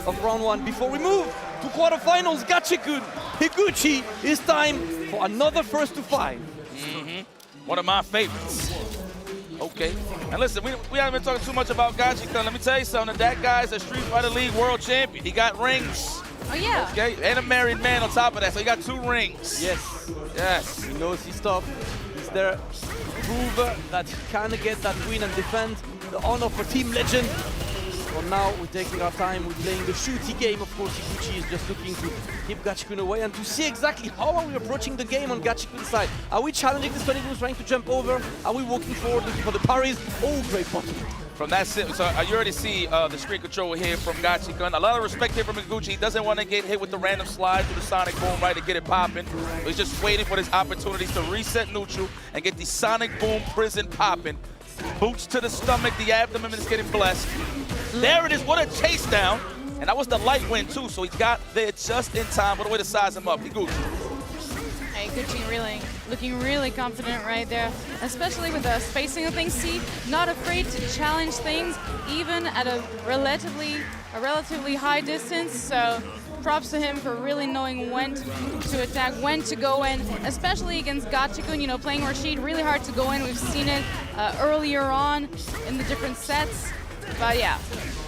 of round 1. Before we move to quarterfinals, Gachikun, Higuchi, it's time for another first to 5. One of my favorites. Okay. And listen, we haven't been talking too much about Gachikun. Let me tell you something. That guy's a Street Fighter League world champion. He got rings. Oh, yeah. Okay. And a married man on top of that. So he got 2 rings. Yes. Yes. He knows his stuff. He's there to prove that he can get that win and defend the honor for Team Legend. For now, we're taking our time. We're playing the shooty game. Of course, Higuchi is just looking to keep Gachikun away and to see exactly how are we approaching the game on Gachikun's side. Are we challenging the Sonic moves, trying to jump over? Are we walking forward, looking for the parries? Oh, great bottom. From that, so you already see the screen control here from Gachikun. A lot of respect here from Higuchi. He doesn't want to get hit with the random slide through the Sonic Boom, right, to get it popping. He's just waiting for his opportunities to reset neutral and get the Sonic Boom prison popping. Boots to the stomach, the abdomen is getting blessed. There it is, what a chase down. And that was the light wind too, so he got there just in time. What a way to size him up, Higuchi. Hey, Higuchi looking really confident right there, especially with the spacing of things. See, not afraid to challenge things, even at a relatively high distance. So props to him for really knowing when to attack, when to go in, especially against Gachikun. You know, playing Rashid, really hard to go in. We've seen it earlier on in the different sets. But yeah,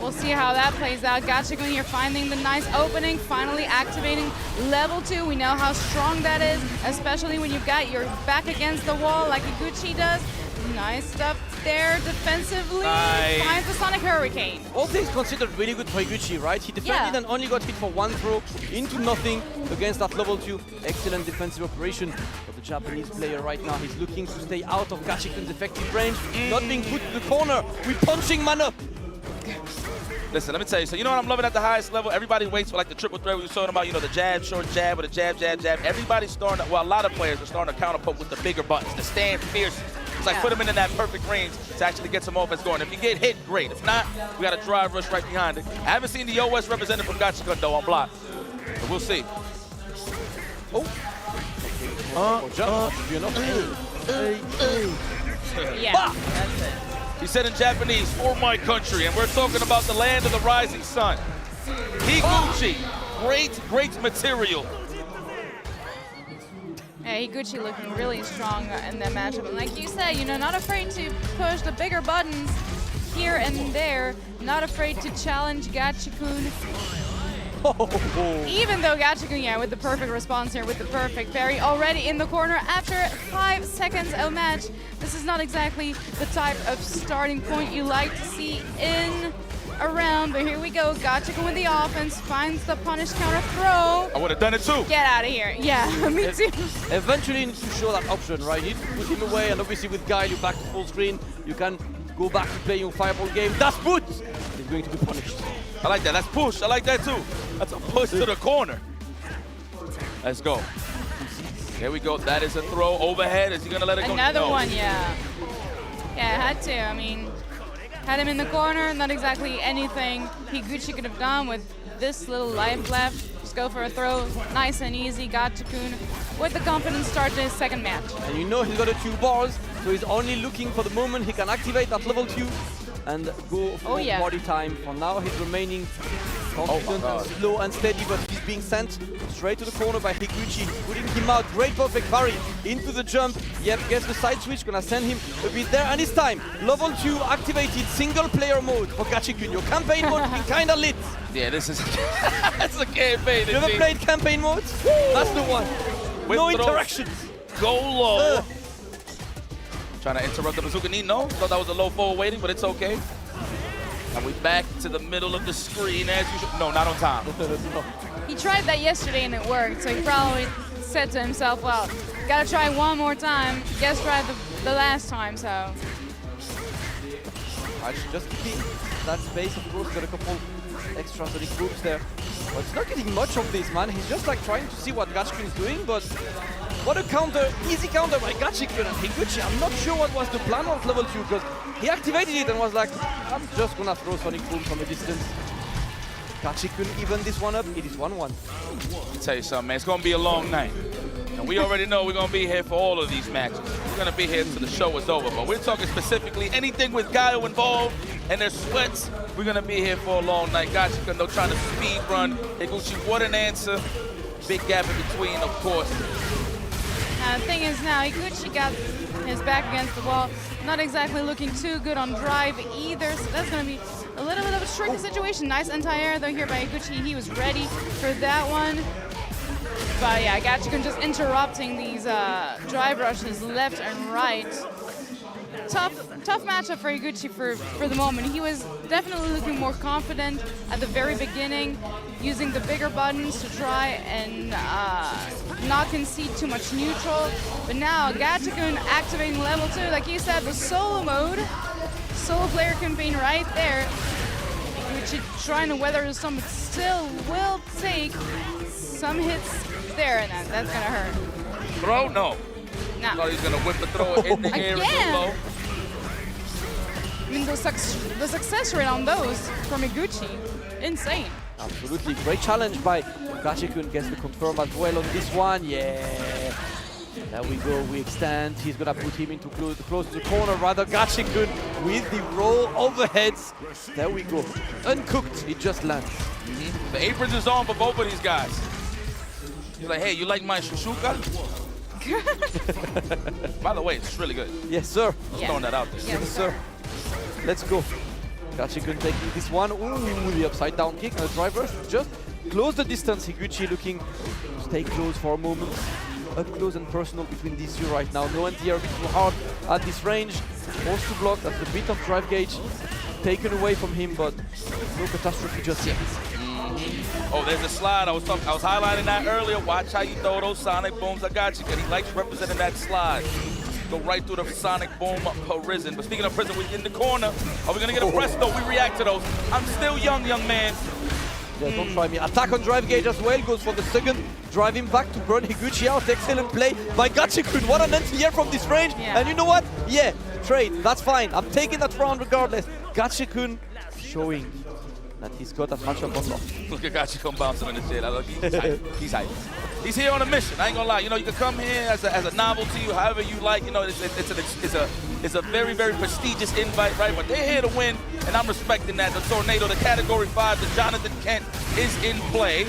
we'll see how that plays out. Gachikun here finding the nice opening, finally activating level 2. We know how strong that is, especially when you've got your back against the wall like Higuchi does. Nice stuff there defensively. Nice. Finds the Sonic Hurricane. All things considered, really good for Higuchi, right? He defended and only got hit for 1 throw into nothing against that level 2. Excellent defensive operation for the Japanese player right now. He's looking to stay out of Gachikun's effective range, not being put to the corner with punching man up. Listen, let me tell you, so you know what I'm loving at the highest level? Everybody waits for like the triple threat we were talking about, you know, the jab, short jab, or the jab, jab, jab. Everybody's starting to, well, a lot of players are starting to counterpoke with the bigger buttons, the stand fierce. It's like put them in that perfect range to actually get some offense going. If you get hit, great. If not, we got a drive rush right behind it. I haven't seen the OS represented from Gachikun though on block, but we'll see. Oh. Yeah, that's it. He said in Japanese, for my country, and we're talking about the land of the rising sun. Higuchi, great material. Yeah, Higuchi looking really strong in that matchup. And like you said, you know, not afraid to push the bigger buttons here and there. Not afraid to challenge Gachikun. Even though Gachikun, yeah, with the perfect response here, with the perfect parry, already in the corner after 5 seconds of match. This is not exactly the type of starting point you like to see in a round, but here we go. Gachikun with the offense, finds the punish counter throw. I would have done it too. Get out of here. Yeah, me too. Eventually needs to show that option, right? You need to put him away, and obviously with Guile, you're back to full screen. You can go back to playing your fireball game. That's put! He's going to be punished. I like that. That's push. I like that too. That's a push to the corner. Let's go. There we go. That is a throw overhead. Is he going to let it go? Another No. one, yeah. Yeah, had to. I mean, had him in the corner. Not exactly anything Higuchi could have done with this little life left. Just go for a throw. Nice and easy. Gachikun with the confidence start to his second match. And you know he's got a 2 bars, so he's only looking for the moment he can activate that level 2 and go for body time. For now, he's remaining confident and slow and steady, but he's being sent straight to the corner by Higuchi, putting him out. Great perfect parry into the jump. Yep, gets the side switch, gonna send him a bit there, and it's time. Level 2 activated, single player mode for Gachikun. Your campaign mode is kinda lit. Yeah, this is that's a campaign. You ever played campaign mode? That's the one. With no throws. interactions. Go low. Trying to interrupt the bazooka knee. No, thought that was a low forward waiting, but it's okay. And we back to the middle of the screen as usual. No, not on time. He tried that yesterday and it worked, so he probably said to himself, well, gotta try one more time. Guess tried the last time, so. Just keeping that space, of course, got a couple extra sonic groups there. But it's not getting much of this, man. He's just like trying to see what Gachikun is doing, but what a counter, easy counter by Gachikun and Higuchi. I'm not sure what was the plan of level 2, because he activated it and was like, I'm just gonna throw sonic boom from a distance. Gachikun even this one up, it is 1-1. Let me tell you something, man. It's gonna be a long night. And we already know we're gonna be here for all of these matches. We're gonna be here until the show is over. But we're talking specifically anything with Guile involved and their sweats we're gonna be here for a long night. Gachikun, though, trying to speed run. Higuchi, what an answer. Big gap in between, of course. The thing is now, Higuchi got his back against the wall. Not exactly looking too good on drive either, so that's going to be a little bit of a tricky situation. Nice anti-air though here by Higuchi. He was ready for that one. But yeah, Gachikun just interrupting these drive rushes left and right. Tough matchup for Higuchi for the moment. He was definitely looking more confident at the very beginning, using the bigger buttons to try and not concede too much neutral. But now Gachikun activating level 2, like you said, the solo mode, solo player campaign right there. Higuchi trying to weather the storm, but still will take some hits there, and that's gonna hurt. Throw? No. Nah. Thought he was gonna whip the throw in the air Again? low. I mean, the success rate on those from Higuchi, insane. Absolutely, great challenge by Gachikun. Gets the confirm as well on this one. Yeah, there we go. We extend. He's gonna put him into close to the corner. Rather, Gachikun with the roll overheads. There we go. Uncooked. It just lands. The aprons is on for both of these guys. He's like, hey, you like my shushuka? By the way, it's really good. Yes, sir. Just throwing that out there. Yes, sir. Let's go. Gachikun taking this one. Ooh, the upside down kick. And the driver just close the distance. Higuchi looking to stay close for a moment. Up close and personal between these two right now. No anti-air a bit too hard at this range. Forced to block. That's a bit of drive gauge taken away from him, but no catastrophe just yet. Oh, there's a slide. I was highlighting that earlier. Watch how you throw those sonic booms. I got you. He likes representing that slide. Go right through the sonic boom prison. But speaking of prison, we're in the corner. Are we gonna get a presto? We react to those. I'm still young man. Yeah, don't try me. Attack on drive gauge as well. Goes for the second. Driving back to burn Higuchi out. Excellent play by Gachikun. What an anti-air from this range. Yeah. And you know what? Yeah, trade. That's fine. I'm taking that round regardless. Gachikun showing that he's got that matchup on lock. Look at Gachikun bouncing in the shit. He's hype. He's hype. He's here on a mission. I ain't gonna lie. You know, you can come here as a novelty, however you like. You know, it's a very, very prestigious invite, right? But they're here to win, and I'm respecting that. The Tornado, the Category 5, the Jonathan Kent is in play.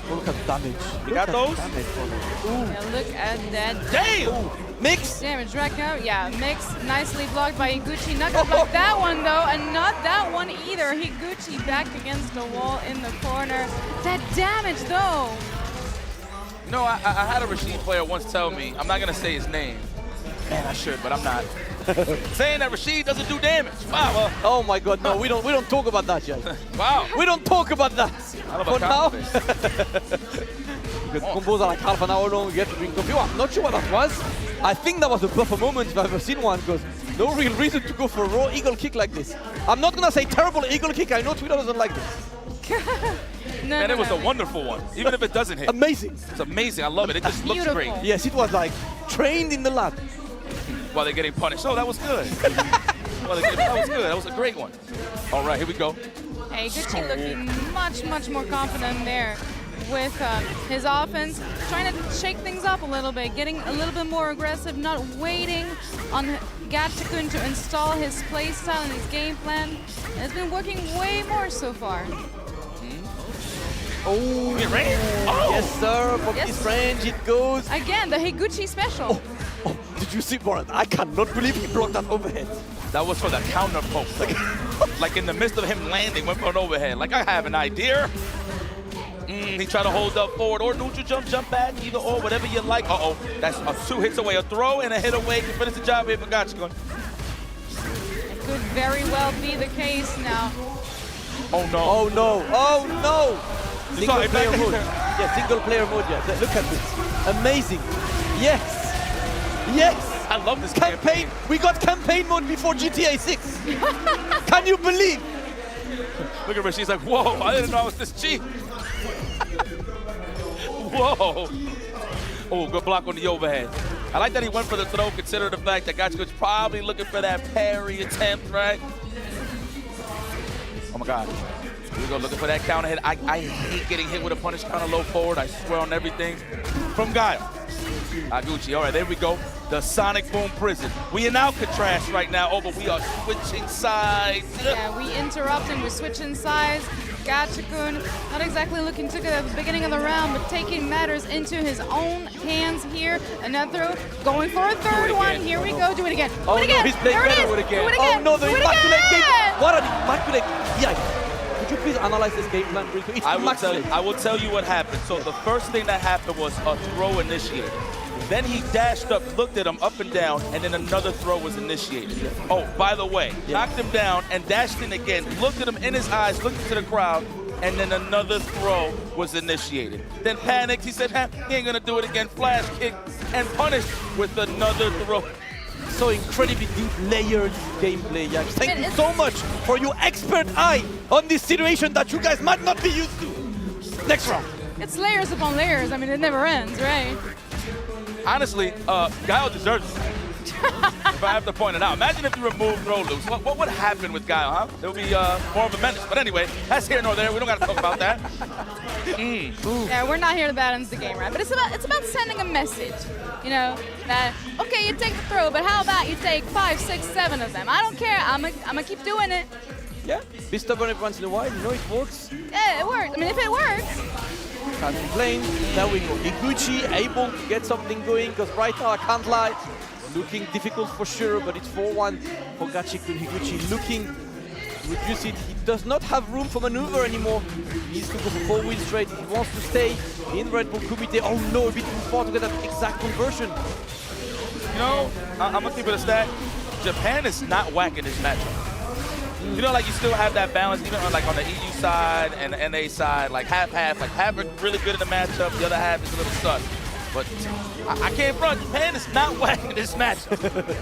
Oh, look at the damage. You got those? Yeah, look at that. Damn! Ooh. Mix. Damage right now. Yeah, Mix nicely blocked by Higuchi. Not gonna block that one though, and not that one either. Higuchi back against the wall in the corner. That damage though. You know, I had a Rashid player once tell me, I'm not gonna say his name. Man, I should, but I'm not. Saying that Rashid doesn't do damage. Wow. Oh my God, no, we don't talk about that yet. Wow. We don't talk about that. For now. Because combos are like half an hour long, you get to drink coffee. I'm not sure what that was. I think that was a buffer moment if I've ever seen one, because no real reason to go for a raw eagle kick like this. I'm not gonna say terrible eagle kick, I know Twitter doesn't like this. Man, it was a wonderful one, even if it doesn't hit. Amazing. It's amazing, I love it. It just looks Beautiful. great. Yes, it was like trained in the lab. While they're getting punished. Oh, that was good. That was good. That was a great one. All right, here we go. Hey, Gucci looking much more confident there with his offense, trying to shake things up a little bit, getting a little bit more aggressive, not waiting on Gachikun to install his playstyle and his game plan. And it's been working way more so far. Oh, yes, sir. From this range it goes. Again, the Higuchi special. Oh, did you see, Warren? I cannot believe he blocked that overhead. That was for the counter post. Like in the midst of him landing, went for an overhead. Like, I have an idea. He tried to hold up forward or neutral jump back, either or, whatever you like. Uh-oh, that's 2 hits away, a throw and a hit away to finish the job here for Gachikun. It could very well be the case now. Oh no. Oh no, oh no! Single player mode. Yeah, single player mode, yeah. Look at this. Amazing. Yes. Yes. I love this campaign. We got campaign mode before GTA 6. Can you believe? Look at her, she's like, whoa, I didn't know I was this cheap. Whoa. Oh, good block on the overhead. I like that he went for the throw, consider the fact that Gachikun's probably looking for that parry attempt, right? Oh my God. Here we go, looking for that counter hit. I hate getting hit with a punish counter low forward. I swear on everything. From Guile. Higuchi, all right, there we go. the Sonic Boom prison. We in Alcatraz right now. Oh, but we are switching sides. Yeah, we interrupt and we switch in sides. Gachikun not exactly looking too good at the beginning of the round, but taking matters into his own hands here. Another throw, going for a third one. Here we go. Do it again. Oh, do it again. no, he's playing there better it is. with it again. Do it again. Oh no, the Do it immaculate game. again. What an immaculate. Yeah. Could you please analyze this game plan? It's immaculate. I will tell you what happened. So the first thing that happened was a throw initiated. Then he dashed up, looked at him up and down, and then another throw was initiated. Oh, by the way, knocked him down and dashed in again, looked at him in his eyes, looked into the crowd, and then another throw was initiated. Then panicked, he said, he ain't gonna do it again, flash kick, and punished with another throw. So incredibly deep, layered gameplay, yeah. Thank you so much for your expert eye on this situation that you guys might not be used to. Next round. It's layers upon layers. I mean, it never ends, right? Honestly, Guile deserves it. If I have to point it out. Imagine if you remove throw loops. What would happen with Guile, huh? It would be more of a menace. But anyway, that's here nor there. We don't got to talk about that. Yeah, we're not here to balance the game, right? But it's about sending a message. You know, that, okay, you take the throw, but how about you take 5, 6, 7 of them? I don't care. I'm gonna keep doing it. Yeah, be stubborn every once in a while. You know it works. Yeah, it works. I mean, if it works. Can't complain. There we go. Higuchi able to get something going, because right now, I can't lie, looking difficult for sure, but it's 4-1 for Gachikun. Higuchi looking to reduce it. He does not have room for maneuver anymore. He needs to go for 4-wheel straight. He wants to stay in Red Bull Kumite. Oh no, a bit too far to get that exact conversion. You know, I'm going to keep it a stat. Japan is not whacking this matchup. You know, like you still have that balance, even on, like on the EU side and the NA side, like half-half. Like half are really good in the matchup, the other half is a little sus. But I can't front. Japan is not whacking this matchup.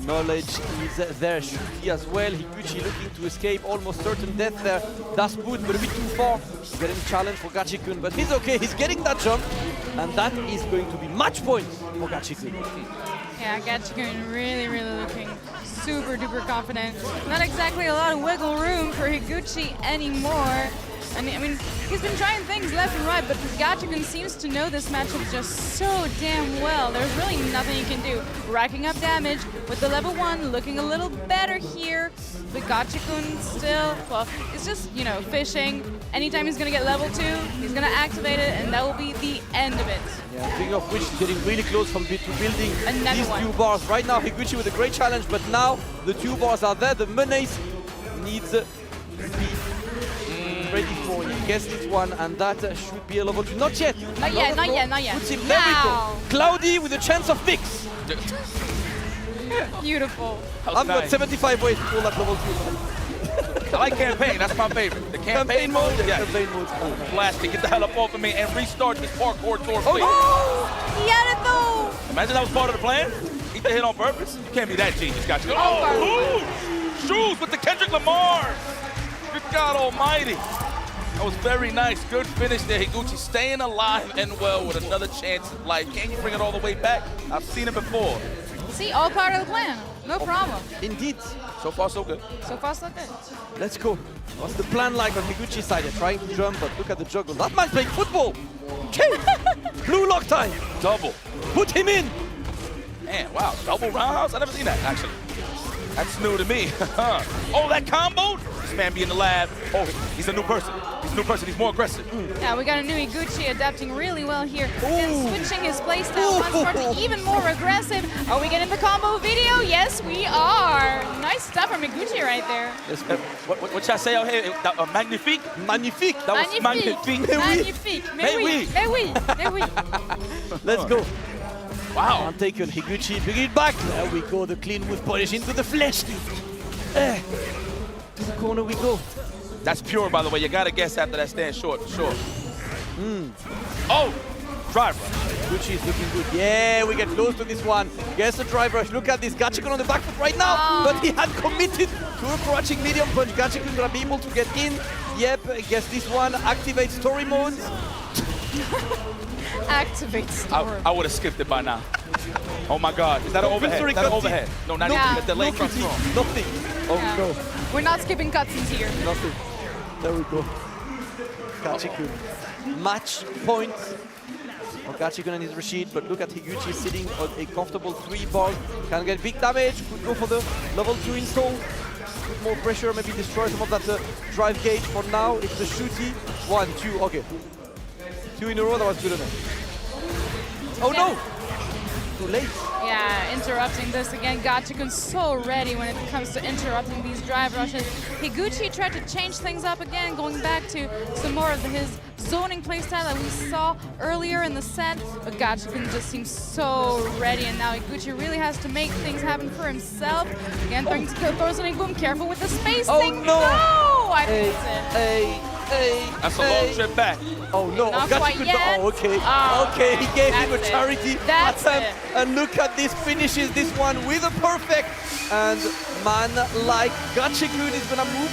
Knowledge is there, should be as well. Higuchi looking to escape, almost certain death there. That's good, but a bit too far. Getting challenge for Gachikun, but he's okay. He's getting that jump, and that is going to be match points for Gachikun. Yeah, Gachikun really, really looking super duper confident. Not exactly a lot of wiggle room for Higuchi anymore. I mean, he's been trying things left and right, but Gachikun seems to know this matchup just so damn well. There's really nothing he can do. Racking up damage with the level 1, looking a little better here. But Gachikun still, well, it's just, you know, fishing. Anytime he's going to get level 2, he's going to activate it, and that will be the end of it. Yeah, speaking of which, he's getting really close to building Another these one. 2 bars. Right now, Higuchi with a great challenge, but now the 2 bars are there. The menace needs to be ready for, I guess, this one, and that should be a level 2. Not yet. Not yet, not yet, not yet. Puts him there we go. Cloudy with a chance of fix. Beautiful. I've got 75 ways to pull that level 2. I like campaign. That's my favorite. The campaign mode. Yeah. Campaign mode. Blast it. Get the hell up off of me and restart this parkour tour, please. Oh, he had it though. Imagine that was part of the plan. Eat the hit on purpose. You can't be that genius, Gotcha. Oh, shoes with the Kendrick Lamar. Good God Almighty. That was very nice. Good finish there, Higuchi. Staying alive and well with another chance at life. Can you bring it all the way back? I've seen it before. See, all part of the plan. No problem. Indeed. So far, so good. So far, so good. Let's go. What's the plan like on Higuchi's side? They're trying to jump, but look at the juggle. That man's playing football. Okay. Blue lock time. Double. Put him in. Man, wow. Double roundhouse? I've never seen that, actually. That's new to me. Oh, that combo? This man be in the lab. Oh, he's a new person. He's a new person. He's more aggressive. Yeah, we got a new Higuchi adapting really well here. And switching his playstyle once more to even more aggressive. Are we getting the combo video? Yes, we are. Nice stuff from Higuchi right there. What y'all say out here? Magnifique? Magnifique. That was magnifique. Magnifique. Mais oui. Mais oui. Mais oui. Let's go. Wow. Taken. Higuchi, bring it back. There we go. The clean with polish into the flesh. To the corner we go. That's pure, by the way. You got to guess after that stand short, sure. Oh, drive rush. Higuchi is looking good. Yeah, we get close to this one. Guess the drive rush. Look at this. Gachikun on the back foot right now. But he had committed to a crouching medium punch. Gachikun gonna be able to get in. Yep, I guess this one activates story mode. Activate story. I would have skipped it by now. Oh my God. Is that an overhead? Is that an overhead? No, not even. The delay comes strong. Nothing. Oh no. We're not skipping cutscenes here. Nothing. There we go. Gachikun. Match point for Gachikun and his Rashid, but look at Higuchi sitting on a comfortable 3 balls. Can get big damage, could go for the level 2 install. Put more pressure, maybe destroy some of that drive gauge. For now, it's the shooty. 1, 2, okay. 2 in a row, that was good enough. Oh no! Too late. Yeah, interrupting this again. Gachikun so ready when it comes to interrupting these drive rushes. Higuchi tried to change things up again, going back to some more of his zoning playstyle that we saw earlier in the set. But Gachikun just seems so ready, and now Higuchi really has to make things happen for himself. Again, throws in a boom. Careful with the space thing. No! I missed it. That's a long trip back. Oh no, Not Gachikun, quite yet. oh okay. Oh, okay, he gave him a that's it. charity That's attempt. it. And look at this, finishes this one with a perfect. And man like Gachikun is gonna move